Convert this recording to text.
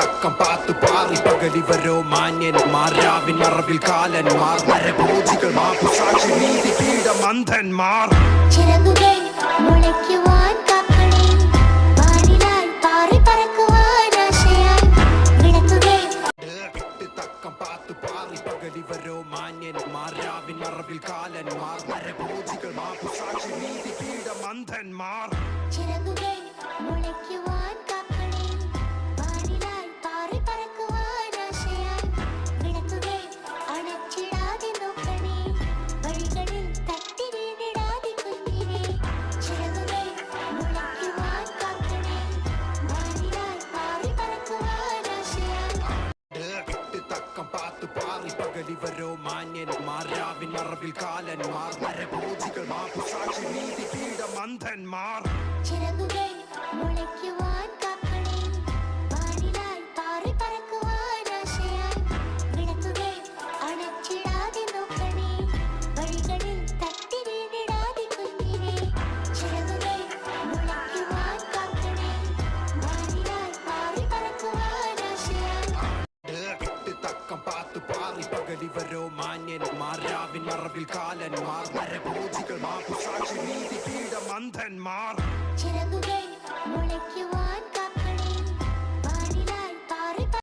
തക്കം പാത്തു പാറി പകലിവരോ മാന്യന്മാർ രാവിൻ മറവിൽ കാലന്മാർ നരഭോജികൾ മാപുസാക്ഷി നീതി പീഠമന്ധന്മാർ ചിറകുകൾ മുളയ്ക്കുവാൻ കാക്കണേ വാനിലായി പാറി പറക്കുവാൻ ആശയായി വിളക്കുകൾ വിട്ട് തക്കം പാത്തു പാറി പകലിവരോ മാന്യന്മാർ രാവിൻ മറവിൽ കാലന്മാർ നരഭോജികൾ മാപുസാക്ഷി നീതി പീഠമന്ധന്മാർ ചിറകുകൾ മുളയ്ക്കുവാൻ കാക്കണേ വാനിലായി പാറി പറക്കുവാൻ ആശയായി വിളക്കുകൾ അണച്ചിടാതെ നോക്കണേ വഴികളിൽ തട്ടി വീണിടാതെ കുഞ്ഞിനെ ചിറകുകൾ മുളയ്ക്കുവാൻ കാക്കണേ വാനിലായി പാറി പറക്കുവാൻ ആശയായി വിട്ട് തക്കം പാത്തു പാറി പകലിവരോ മാന്യന്മാർ രാവിൻ മറവിൽ കാലന്മാർ നരഭോജികൾ മാപുസാക്ഷി നീതി പീഠമന്ധന്മാർ ചിറകുകൾ മുളയ്ക്കുവാൻ കാക്കണേ വാനിലായി പാറി പറക്കുവാൻ ആശയായി വിളക്കുകൾ അണച്ചിടാതെ നോക്കണേ വഴികളിൽ തട്ടി വീണിടാതെ കുഞ്ഞിനെ ചിറകുകൾ മുളയ്ക്കുവാൻ കാക്കണേ വാനിലായി പാറി പറക്കുവാൻ ആശയായി വിട്ട് തക്കം പാത്തു പാറി പകലിവരോ മാന്യന്മാർ രാവിൻ മറവിൽ കാലന്മാർ നരഭോജികൾ മാപുസാക്ഷി നീതി പീഠമന്ധന്മാർ ചിറകുകൾ മുളയ്ക്കുവാൻ